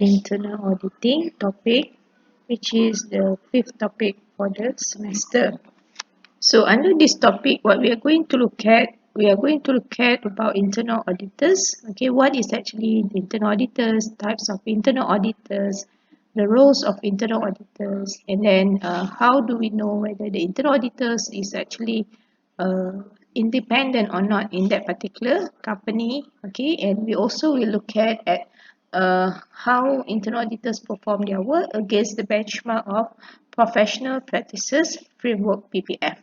internal auditing topic, which is the fifth topic for the semester. So under this topic, what we are going to look at about internal auditors. Okay, what is actually the internal auditors, types of internal auditors, the roles of internal auditors, and then how do we know whether the internal auditors is actually uh, independent or not in that particular company. Okay, and we also will look at how internal auditors perform their work against the benchmark of professional practices framework PPF.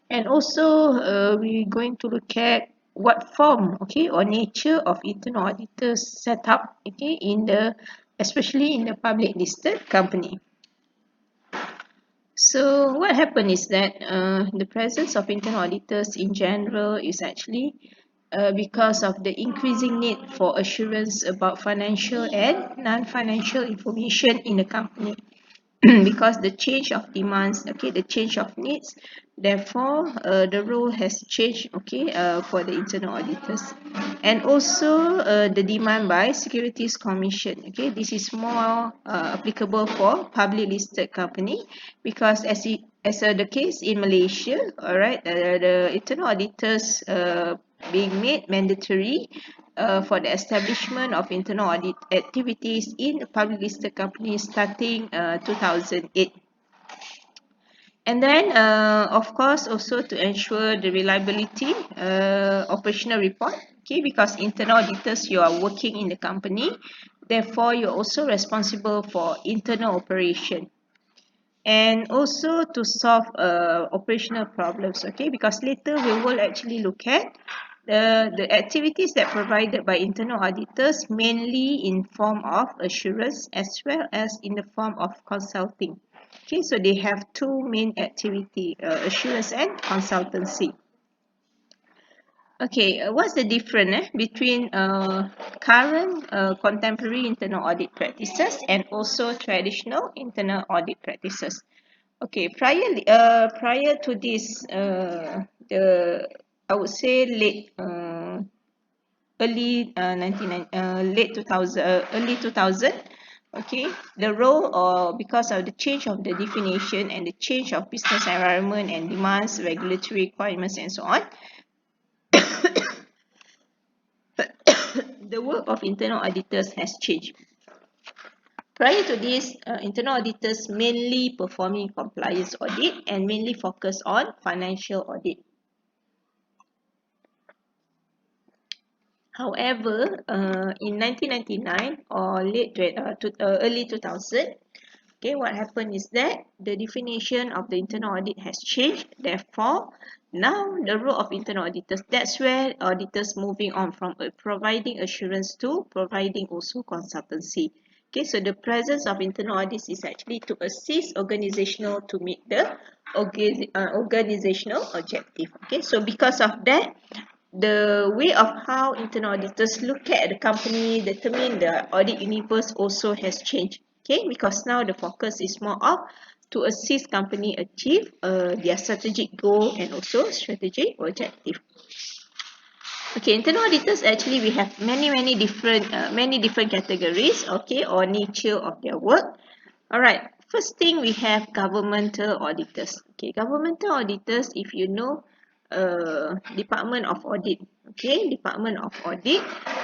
And also we're going to look at what form, okay, or nature of internal auditors set up, okay, in the especially in the public listed company. So what happened is that the presence of internal auditors in general is actually because of the increasing need for assurance about financial and non-financial information in the company. Because the change of demands, okay, the change of needs, therefore the role has changed, okay, for the internal auditors. And also the demand by securities commission, okay, this is more applicable for public listed company, because the case in Malaysia, all right, the internal auditors being made mandatory for the establishment of internal audit activities in public listed companies starting 2008. And then, of course, also to ensure the reliability operational report, okay, because internal auditors, you are working in the company, therefore you're also responsible for internal operation. And also to solve operational problems, okay, because later we will actually look at the activities that provided by internal auditors, mainly in form of assurance as well as in the form of consulting. Okay, so they have two main activity, assurance and consultancy. Okay, what's the difference between current contemporary internal audit practices and also traditional internal audit practices? Okay, prior to this, the I would say late 2000, early 2000. Okay, the role, or because of the change of the definition and the change of business environment and demands, regulatory requirements, and so on, the work of internal auditors has changed. Prior to this, internal auditors mainly performing compliance audit and mainly focus on financial audit. However, in 1999 or early 2000, okay, what happened is that the definition of the internal audit has changed. Therefore, now the role of internal auditors, that's where auditors moving on from providing assurance to providing also consultancy. Okay, so the presence of internal audits is actually to assist organizational to meet the organizational objective. Okay, so because of that, the way of how internal auditors look at the company, determine the audit universe also has changed. Okay, because now the focus is more of to assist company achieve their strategic goal and also strategic objective. Okay, internal auditors, actually we have many different categories, okay, or nature of their work. All right, first thing we have governmental auditors. Okay, governmental auditors, if you know, Department of Audit. Okay, Department of Audit.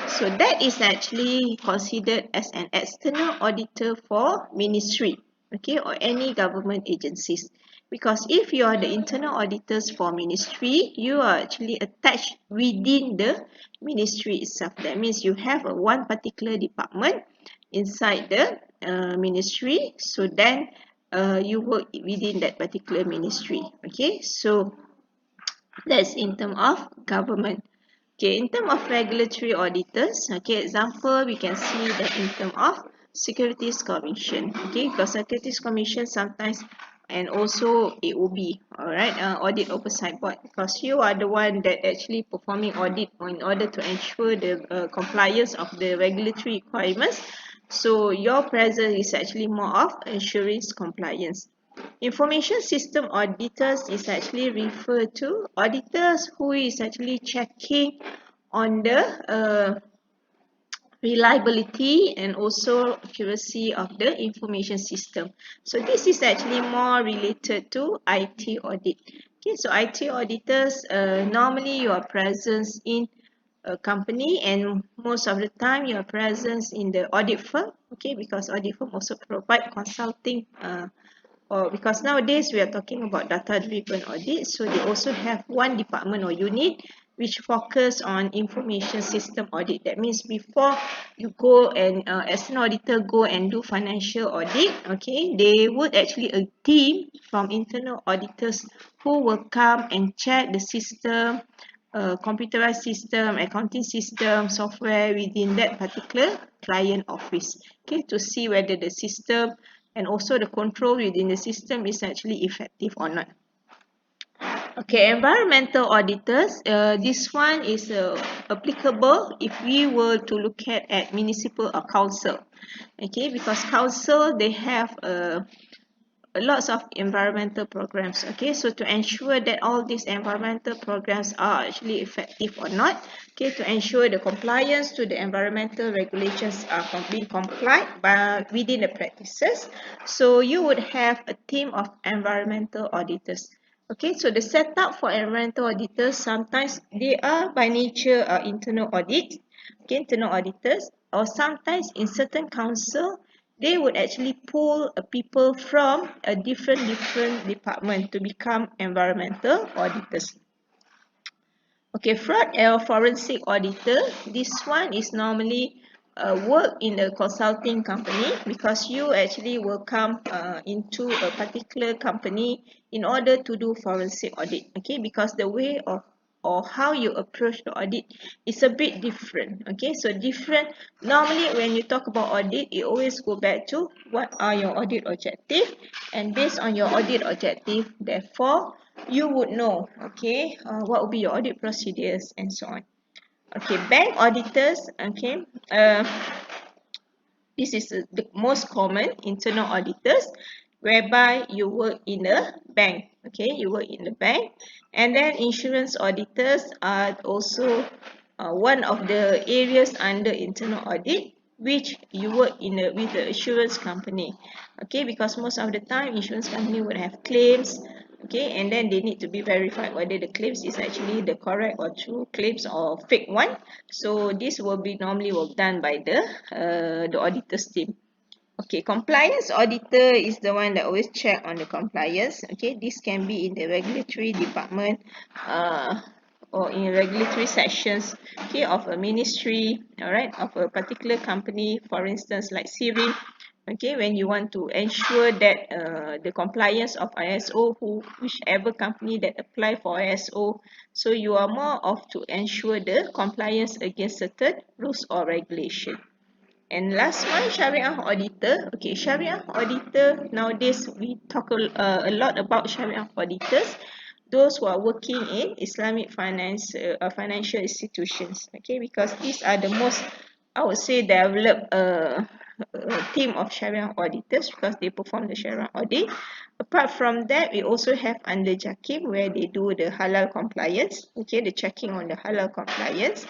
So that is actually considered as an external auditor for ministry, okay, or any government agencies. Because if you are the internal auditors for ministry, you are actually attached within the ministry itself. That means you have one particular department inside the ministry. So then you work within that particular ministry. Okay, so that's in terms of government. Okay, in terms of regulatory auditors, okay, example, we can see that in terms of Securities Commission, okay, because Securities Commission sometimes, and also AOB, all right, Audit Oversight Board, because you are the one that actually performing audit in order to ensure the compliance of the regulatory requirements. So your presence is actually more of ensuring compliance. Information system auditors is actually referred to auditors who is actually checking on the reliability and also accuracy of the information system. So this is actually more related to IT audit. Okay, so IT auditors, normally your presence in a company, and most of the time your presence in the audit firm. Okay, because audit firm also provide consulting, or because nowadays we are talking about data driven audit, so they also have one department or unit which focus on information system audit. That means before you go and as an auditor go and do financial audit, okay, they would actually a team from internal auditors who will come and check the system, computerized system, accounting system, software within that particular client office, okay, to see whether the system and also the control within the system is actually effective or not. Okay, environmental auditors, this one is applicable if we were to look at municipal or council. Okay, because council, they have lots of environmental programs. Okay, so to ensure that all these environmental programs are actually effective or not, okay, to ensure the compliance to the environmental regulations are being complied by within the practices, so you would have a team of environmental auditors. Okay, so the setup for environmental auditors, sometimes they are by nature internal audit, okay, internal auditors, or sometimes in certain council they would actually pull people from a different department to become environmental auditors. Okay, fraud or forensic auditor, this one is normally work in a consulting company, because you actually will come into a particular company in order to do forensic audit. Okay, because the way of or how you approach the audit is a bit different. Okay, so different. Normally when you talk about audit, you always go back to what are your audit objective, and based on your audit objective, therefore you would know, okay, what will be your audit procedures and so on. Okay, bank auditors, okay, this is the most common internal auditors, whereby you work in a bank. Okay, you work in the bank. And then insurance auditors are also one of the areas under internal audit, which you work in with the insurance company. Okay, because most of the time insurance company would have claims. Okay, and then they need to be verified whether the claims is actually the correct or true claims or fake one. So this will be normally work done by the auditors team. Okay, compliance auditor is the one that always check on the compliance. Okay, this can be in the regulatory department, or in regulatory sections, okay, of a ministry, all right, of a particular company, for instance, like Siri. Okay, when you want to ensure that the compliance of ISO, whichever company that apply for ISO, so you are more of to ensure the compliance against certain rules or regulation. And last one, Sharia auditor. Okay, Sharia auditor, nowadays we talk a lot about Sharia auditors, those who are working in Islamic financial institutions. Okay, because these are the most, I would say, developed team of Sharia auditors, because they perform the Sharia audit. Apart from that, we also have under JAKIM, where they do the halal compliance. Okay, the checking on the halal compliance.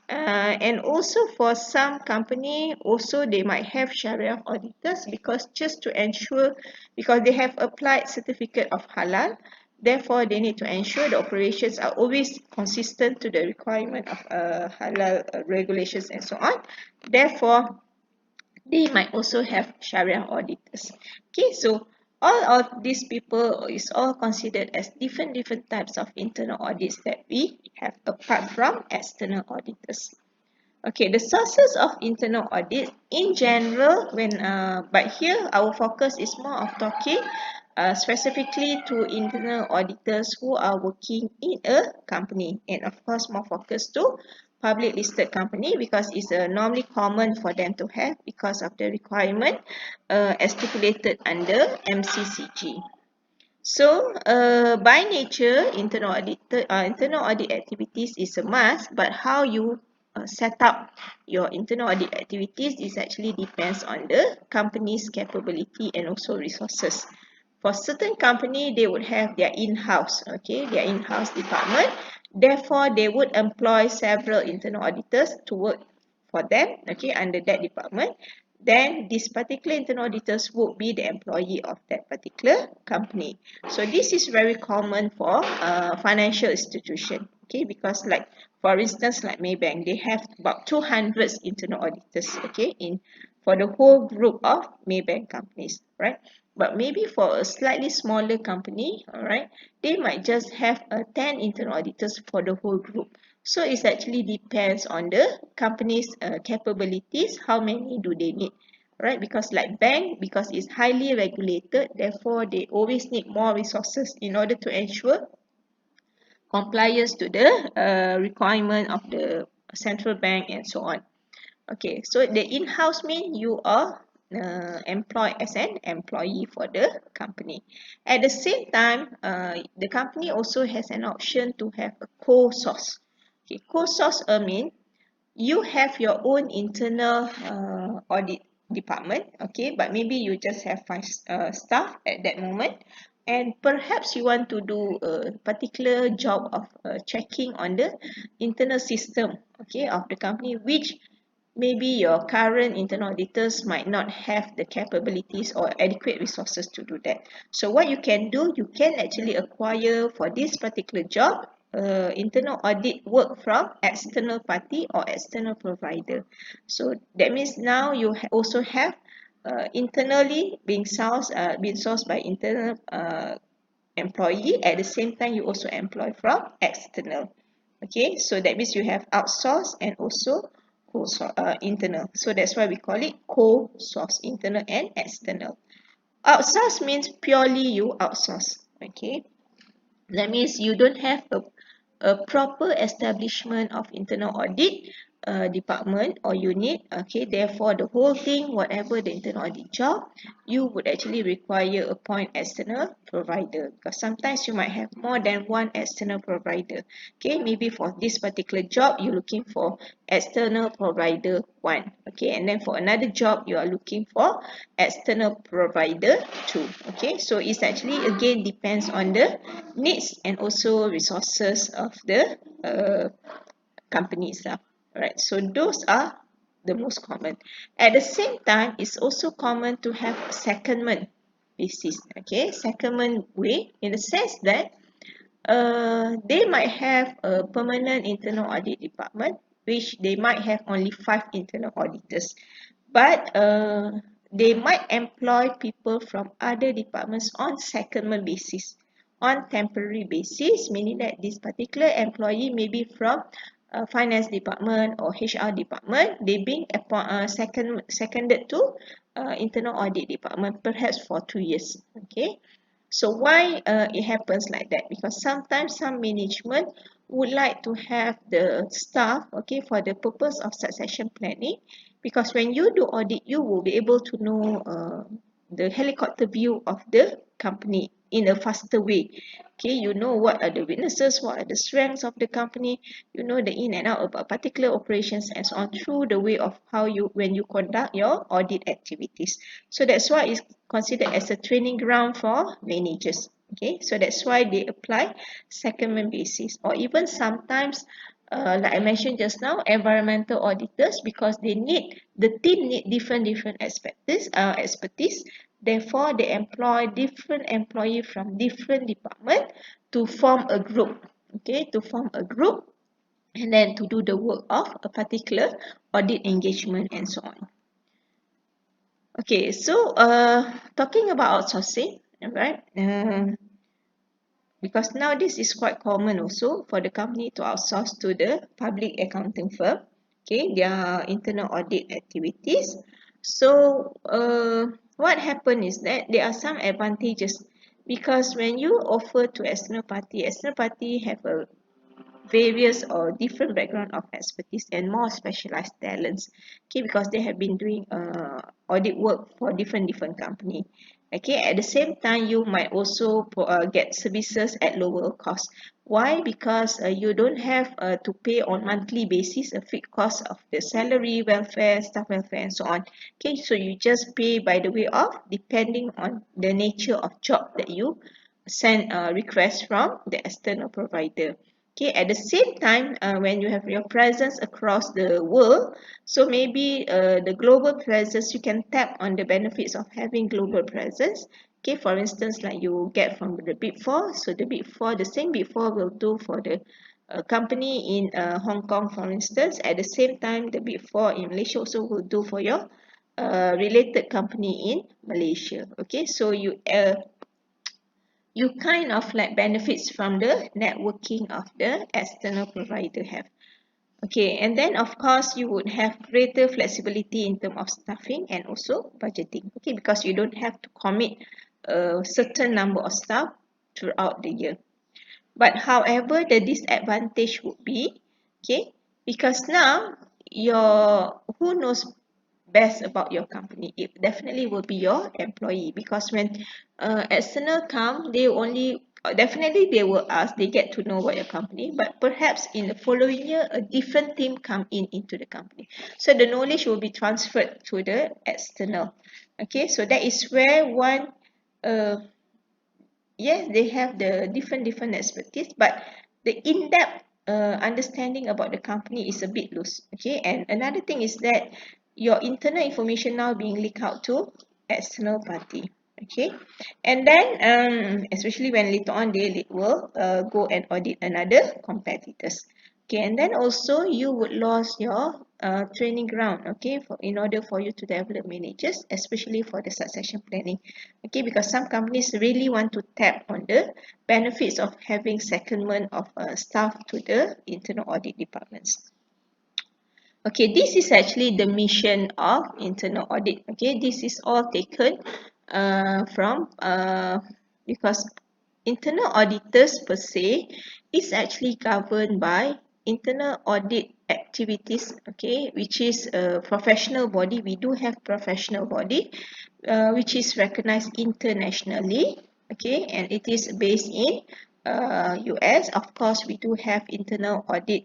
And also for some company, also they might have Sharia auditors, because just to ensure, because they have applied certificate of halal, therefore they need to ensure the operations are always consistent to the requirement of halal regulations and so on. Therefore, they might also have Sharia auditors. Okay, so all of these people is all considered as different types of internal audits that we have apart from external auditors. Okay, the sources of internal audit in general, but here our focus is more of talking specifically to internal auditors who are working in a company, and of course more focused to public listed company, because it's normally common for them to have because of the requirement as stipulated under MCCG. So, by nature, internal audit activities is a must, but how you set up your internal audit activities is actually depends on the company's capability and also resources. For certain company, they would have their in-house, okay, their in-house department. Therefore, they would employ several internal auditors to work for them, okay, under that department, then this particular internal auditors would be the employee of that particular company. So this is very common for financial institution, okay, because like for instance like Maybank, they have about 200 internal auditors, okay, in for the whole group of Maybank companies, right? But maybe for a slightly smaller company, all right, they might just have 10 internal auditors for the whole group. So it actually depends on the company's capabilities, how many do they need, right? Because like bank, because it's highly regulated, therefore they always need more resources in order to ensure compliance to the requirement of the central bank and so on. Okay, so the in-house mean you are employed as an employee for the company. At the same time, the company also has an option to have a co-source. Okay, co-source mean you have your own internal audit department, okay, but maybe you just have five staff at that moment, and perhaps you want to do a particular job of checking on the internal system, okay, of the company, which maybe your current internal auditors might not have the capabilities or adequate resources to do that. So what you can do, you can actually acquire for this particular job internal audit work from external party or external provider. So that means now you also have internally being sourced by internal employee. At the same time, you also employ from external. Okay, so that means you have outsource and also internal. So that's why we call it co-source, internal and external. Outsource means purely you outsource. Okay, that means you don't have a proper establishment of internal audit department or unit. Okay, therefore the whole thing, whatever the internal audit job, you would actually require appoint external provider, because sometimes you might have more than one external provider. Okay, maybe for this particular job you're looking for external provider 1, okay, and then for another job you are looking for external provider 2. Okay, so it's actually again depends on the needs and also resources of the company itself. Alright, so those are the most common. At the same time, it's also common to have secondment basis. Okay, secondment way in the sense that they might have a permanent internal audit department, which they might have only 5 internal auditors, but they might employ people from other departments on secondment basis, on temporary basis, meaning that this particular employee may be from finance department or HR department, they being seconded to internal audit department perhaps for 2 years. Okay, so why it happens like that? Because sometimes some management would like to have the staff, okay, for the purpose of succession planning. Because when you do audit, you will be able to know the helicopter view of the company in a faster way. Okay, you know what are the weaknesses, what are the strengths of the company, you know the in and out about particular operations and so on through the way of how you when you conduct your audit activities. So that's why it's considered as a training ground for managers. Okay, so that's why they apply secondment basis, or even sometimes like I mentioned just now, environmental auditors, because they need the team need different expertise. Therefore, they employ different employee from different department to form a group. Okay, to form a group and then to do the work of a particular audit engagement and so on. Okay, so talking about outsourcing, right? Because now this is quite common also for the company to outsource to the public accounting firm, okay, their internal audit activities. So what happened is that there are some advantages, because when you offer to external party have a various or different background of expertise and more specialized talents, okay, because they have been doing audit work for different company. Okay, at the same time you might also get services at lower cost. Why? Because you don't have to pay on monthly basis a fixed cost of the salary, welfare, staff welfare and so on. Okay, so you just pay by the way of depending on the nature of job that you send a request from the external provider. Okay, at the same time, when you have your presence across the world, so maybe the global presence, you can tap on the benefits of having global presence. Okay, for instance, like you get from the Big Four, so the Big Four, the same Big Four will do for the company in Hong Kong, for instance. At the same time, the Big Four in Malaysia also will do for your related company in Malaysia. Okay, so you kind of like benefits from the networking of the external provider have. Okay, and then of course you would have greater flexibility in terms of staffing and also budgeting. Okay, because you don't have to commit a certain number of staff throughout the year. But however, the disadvantage would be, okay, because now your who knows best about your company? It definitely will be your employee, because when external come, they only definitely they will ask, they get to know about your company, but perhaps in the following year a different team come in into the company, so the knowledge will be transferred to the external. Okay, so that is where one uh, yes, they have the different expertise, but the in-depth understanding about the company is a bit loose. Okay, and another thing is that your internal information now being leaked out to external party. Okay, and then especially when later on they will go and audit another competitors. Okay, and then also you would lose your training ground. Okay, for in order for you to develop managers, especially for the succession planning. Okay, because some companies really want to tap on the benefits of having secondment of staff to the internal audit departments. Okay, this is actually the mission of internal audit. Okay, this is all taken from because internal auditors per se is actually governed by internal audit activities. Okay, which is a professional body. We do have professional body which is recognized internationally. Okay, and it is based in US. Of course, we do have internal audit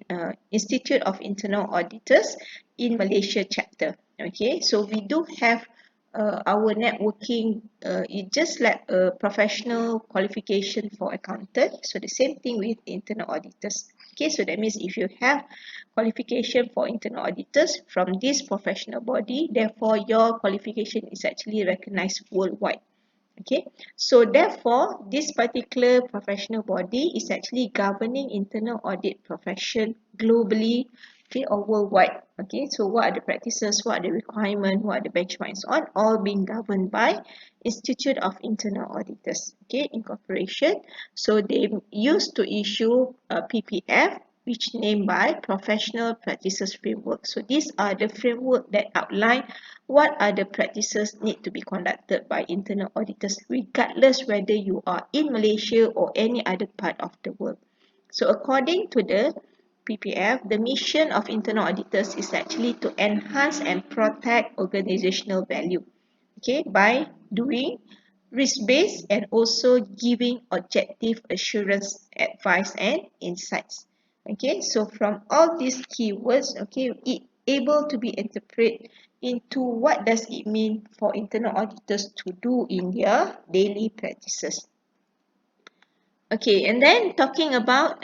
Institute of Internal Auditors in Malaysia chapter. Okay, so we do have our networking. It just like a professional qualification for accountant. So the same thing with internal auditors. Okay, so that means if you have qualification for internal auditors from this professional body, therefore your qualification is actually recognized worldwide. Okay, so therefore this particular professional body is actually governing internal audit profession globally, okay, or worldwide. Okay, so what are the practices, what are the requirements, what are the benchmarks on, all being governed by Institute of Internal Auditors, okay, incorporation. So they used to issue a PPF, which named by Professional Practices Framework. So these are the framework that outline what are the practices need to be conducted by internal auditors, regardless whether you are in Malaysia or any other part of the world. So according to the PPF, the mission of internal auditors is actually to enhance and protect organizational value, okay, by doing risk-based and also giving objective assurance, advice and insights. Okay, so from all these keywords, okay, it able to be interpreted into what does it mean for internal auditors to do in their daily practices. Okay, and then talking about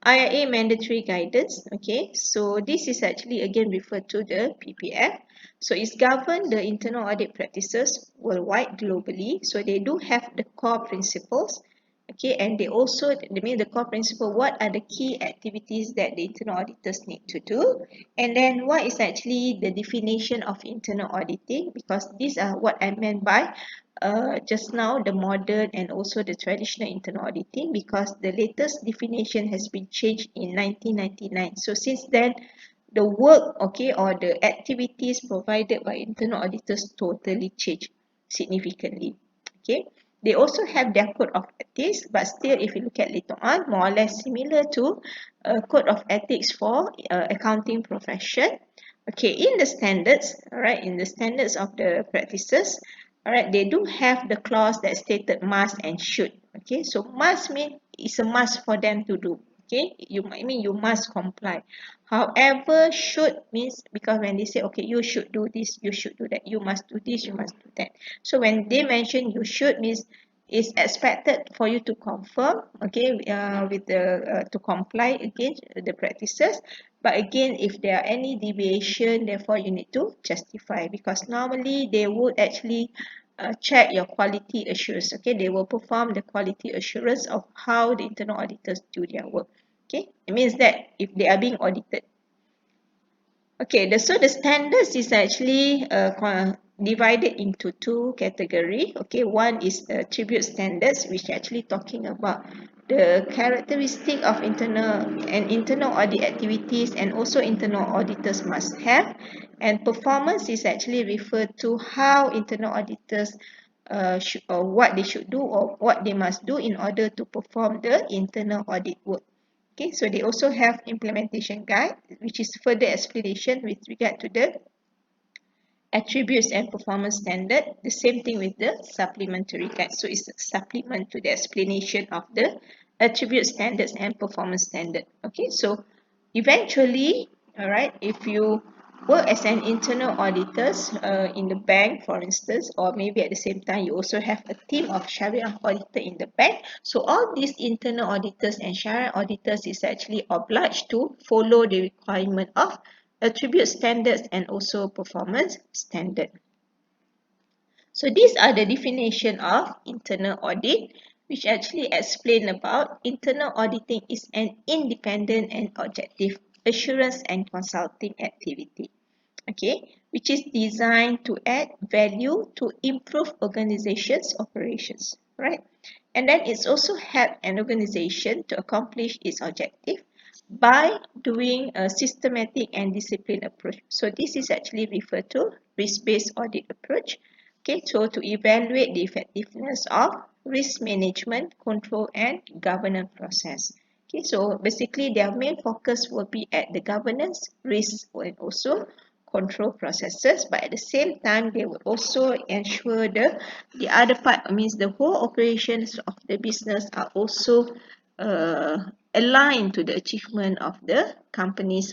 IIA mandatory guidance. Okay, so this is actually again referred to the PPF. So it's govern the internal audit practices worldwide, globally. So they do have the core principles. Okay, and they also, they mean the core principle, what are the key activities that the internal auditors need to do? And then what is actually the definition of internal auditing? Because these are what I meant by just now the modern and also the traditional internal auditing, because the latest definition has been changed in 1999. So since then the work, okay, or the activities provided by internal auditors totally changed significantly. Okay, they also have their code of ethics, but still if you look at later on, more or less similar to a code of ethics for accounting profession. Okay, in the standards, all right, in the standards of the practices, all right, they do have the clause that stated must and should. Okay, so must mean it's a must for them to do. Okay, you might mean you must comply. However, should means because when they say, okay, you should do this, you should do that, you must do this, you must do that. So when they mention you should means is expected for you to confirm, okay, with the to comply against the practices. But again, if there are any deviation, therefore you need to justify, because normally they would actually check your quality assurance. Okay, they will perform the quality assurance of how the internal auditors do their work. Okay, it means that if they are being audited. Okay, so the standards is actually divided into two categories. Okay, one is the attribute standards, which actually talking about the characteristic of internal audit activities, and also internal auditors must have. And performance is actually referred to how internal auditors should, or what they should do, or what they must do in order to perform the internal audit work. Okay, so they also have implementation guide, which is further explanation with regard to the attributes and performance standard. The same thing with the supplementary guide. So it's a supplement to the explanation of the attribute standards and performance standard. Okay, so eventually, all right, if you work as an internal auditors in the bank, for instance, or maybe at the same time you also have a team of Sharia auditor in the bank. So all these internal auditors and Sharia auditors is actually obliged to follow the requirement of attribute standards and also performance standard. So these are the definition of internal audit, which actually explain about internal auditing is an independent and objective assurance and consulting activity. Okay, which is designed to add value to improve organization's operations, right? And then it's also help an organization to accomplish its objective by doing a systematic and disciplined approach. So this is actually referred to risk-based audit approach. Okay, so to evaluate the effectiveness of risk management, control, and governance process. Okay, so basically their main focus will be at the governance, risk, and also control processes, but at the same time they will also ensure the other part, means the whole operations of the business are also aligned to the achievement of the company's